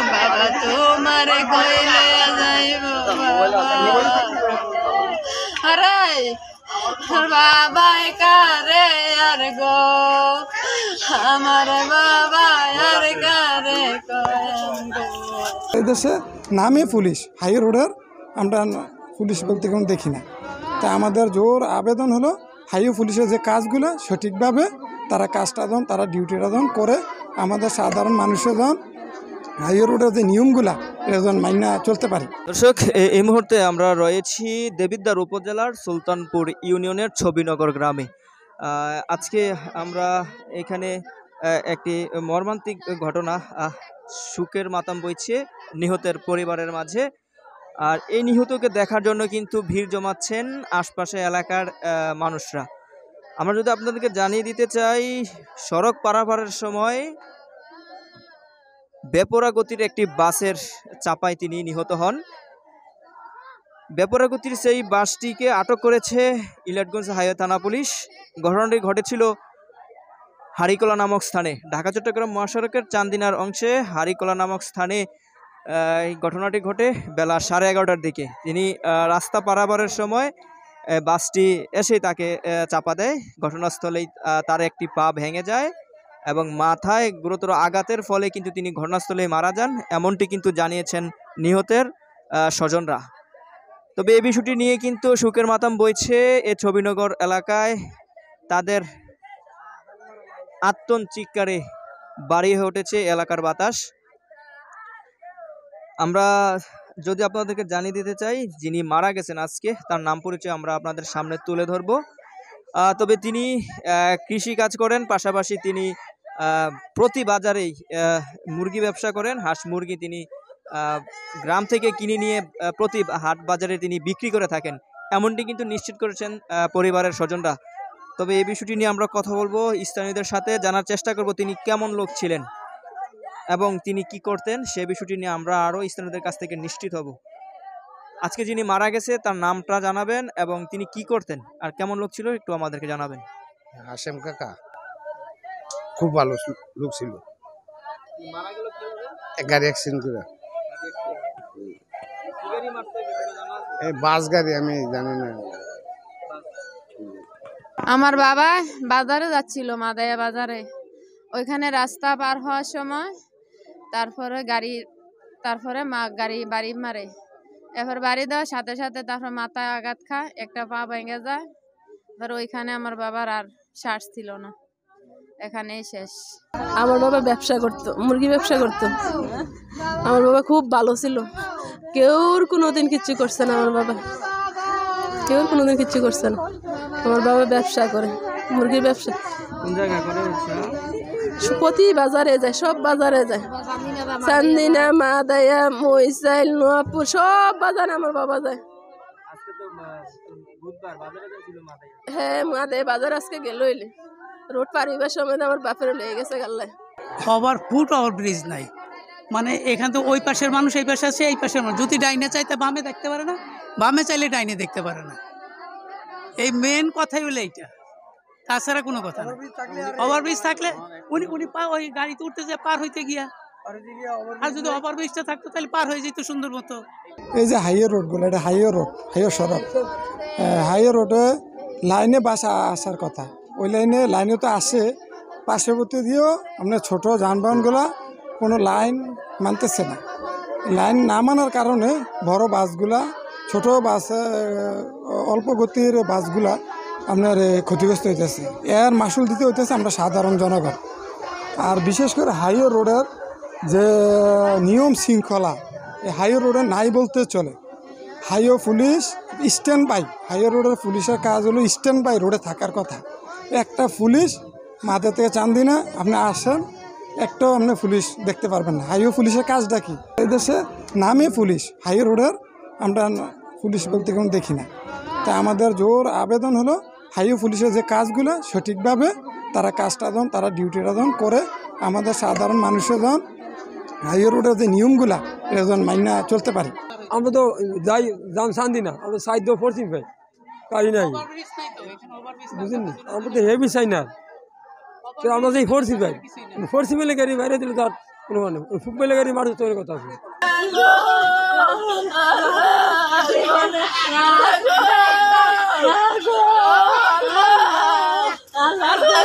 বাবা তোমার কইলে যাইব আরে বাবা কারে আর গো আমার বাবা আর কারে এই দেশে নামে পুলিশ হাই রোডের আমরা পুলিশ বলতে কোনো দেখি না। তা আমাদের জোর আবেদন হলো হাইওয়ে পুলিশের যে কাজগুলো সঠিকভাবে তারা কাজটা দেন, তারা ডিউটিটা দেন করে আমাদের সাধারণ মানুষের দেন হাইওয়ে রোডের যে নিয়মগুলা এটা যেন মাইনা চলতে পারে। দর্শক, এই মুহূর্তে আমরা রয়েছি দেবিদ্বার উপজেলার সুলতানপুর ইউনিয়নের ছবিনগর গ্রামে। আজকে আমরা এখানে একটি মর্মান্তিক ঘটনা, শোকের মাতম বইছে নিহতের পরিবারের মাঝে। আর এই নিহতকে দেখার জন্য কিন্তু ভিড় জমাচ্ছেন আশপাশে এলাকার মানুষরা। আমরা যদি আপনাদেরকে জানিয়ে দিতে চাই, সড়ক পারাপারের সময় বেপরা গতির একটি বাসের চাপায় তিনি নিহত হন। বেপরা গতির সেই বাসটিকে আটক করেছে ইলাটগঞ্জ হাইওয়ে থানা পুলিশ। ঘটনাটি ঘটেছিল হারিকোলা নামক স্থানে, ঢাকা চট্টগ্রাম মহাসড়কের চান্দিনার অংশে হারিকোলা নামক স্থানে এই ঘটনাটি ঘটে বেলা 11:30টার দিকে। তিনি রাস্তা পারাপারের সময় বাসটি এসে তাকে চাপা দেয়। ঘটনাস্থলেই তার একটি পা ভেঙে যায় এবং মাথায় গুরুতর আঘাতের ফলে কিন্তু তিনি ঘটনাস্থলে মারা যান, এমনটি কিন্তু জানিয়েছেন নিহতের স্বজনরা। তবে এই বিষয়টি নিয়ে কিন্তু শোকের মাতম বইছে এ ছবিনগর এলাকায়। তাদের আত্মন চিৎকারে বাড়ি হয়ে উঠেছে এলাকার বাতাস। আমরা যদি আপনাদেরকে জানিয়ে দিতে চাই, যিনি মারা গেছেন আজকে তার নাম পরিচয় আমরা আপনাদের সামনে তুলে ধরব। তবে তিনি কৃষি কাজ করেন, পাশাপাশি তিনি প্রতি বাজারেই মুরগি ব্যবসা করেন। হাঁস মুরগি তিনি গ্রাম থেকে কিনে নিয়ে প্রতি হাট বাজারে তিনি বিক্রি করে থাকেন, এমনটি কিন্তু নিশ্চিত করেছেন পরিবারের স্বজনরা। তবে এই বিষয়টি নিয়ে আমরা কথা বলবো স্থানীয়দের সাথে, জানার চেষ্টা করব তিনি কেমন লোক ছিলেন এবং তিনি কি করতেন, সে বিষয়টি নিয়ে আমরা আরও স্থানীয়দের কাছ থেকে নিশ্চিত হব। আজকে যিনি মারা গেছে তার নামটা জানাবেন এবং তিনি কি করতেন আর কেমন লোক ছিল একটু আমাদেরকে জানাবেন। হাশেম কাকা খুব ভালো লোক ছিল। গাড়ি অ্যাক্সিডেন্ট করে, এই বাস গাড়ি, আমি জানি না। আমার বাবা বাজারে যাচ্ছিল, মাদায়া বাজারে। ওইখানে রাস্তা পার হওয়ার সময় তারপরে মা গাড়ি বাড়ি মারে। এবার বাড়ি দেওয়ার সাথে সাথে তারপর মাথায় আঘাত খায়, একটা পা ভেঙে যায়। ধর ওইখানে আমার বাবার আর শ্বাস ছিল না, এখানেই শেষ। আমার বাবা ব্যবসা করতো, মুরগি ব্যবসা করতো। আমার বাবা খুব ভালো ছিল, কেউর কোনোদিন কিচ্ছু করছে না। আমার বাবা কেউর কোনোদিন কিচ্ছু করছে না। আমার বাবা ব্যবসা করে, মুরগির ব্যবসা। প্রতি বাজারে যায়, সব বাজারে যায়, চান্দিনা, মাদায়া, মইসাইল, নোয়াপুর, সব বাজারে আমার বাবা যায়। হ্যাঁ, মাদায়া বাজার আজকে গেল, রোড পার হইবার সময় আমার বাপের লেগে গেছে গাল্লায়। ফুট ওভার ব্রিজ নাই, মানে এখান তো ওই পাশের মানুষ এই পাশে আছে, এই পাশের মানুষ যদি ডাইনে চাইতে বামে দেখতে পারে না, বামে চাইলে ডাইনে দেখতে পারে না। এই মেন কথাই হলো এইটা, তাছাড়া কোনো কথা না। ওভারব্রিজ থাকলে উনি ওই গাড়িতে উঠতে যায় পার হইতে গিয়া, আর যদি ওভারব্রিজটা থাকতো তাহলে পার হয়ে যেত সুন্দর মতো। এই যে হাইওয়ে রোডগুলো, এটা হাইওয়ে রোড, হাইওয়ে সড়ক। হাইওয়ে রোডে লাইনে বাস আসার কথা, ওই লাইনে তো আসে, পার্শ্ববর্তী দিয়েও আপনার ছোটো যানবাহনগুলো কোনো লাইন মানতেছে না। লাইন না মানার কারণে বড় বাসগুলা, ছোট বাস, অল্প গতির বাসগুলা আপনার ক্ষতিগ্রস্ত হইতেছে। এর মাসুল দিতে হইতেছে আমরা সাধারণ জনগণ। আর বিশেষ করে হাইওয়ে রোডের যে নিয়ম শৃঙ্খলা, এই হাইওয়ে রোডে নাই বলতে চলে। Highway police stand by, highway রোডের পুলিশের কাজ হলো স্ট্যান্ড বাই রোডে থাকার কথা। একটা পুলিশ মাথা থেকে চান্দিনা আপনি আসেন, একটাও আপনি পুলিশ দেখতে পারবেন না। হাইওয়ে পুলিশের কাজটা কি? এই দেশে নামে পুলিশ, হাইওয়ে রোডের আমরা পুলিশ বলতে কোনো দেখি না। তা আমাদের জোর আবেদন হলো হাইওয়ে পুলিশের যে কাজগুলো সঠিকভাবে তারা কাজটা দেন, তারা ডিউটিটা দেন করে আমাদের সাধারণ মানুষের দেন হাইওয়ে রোডের যে নিয়মগুলা এটা যেন মাইনা চলতে পারে। আমরা তো যাই যান শান্তি না, আমরা সাইড দিয়ে পড়ছি ভাই, গাড়ি নাই, বুঝলেন? আমরা তো হেভি চাই না, তো আমরা যাই পড়ছি ভাই, পড়ছি মেলে গাড়ি বাইরে দিলে তার কোনো মানে ফুক মেলে গাড়ি মারতে তৈরি কথা আছে। Allah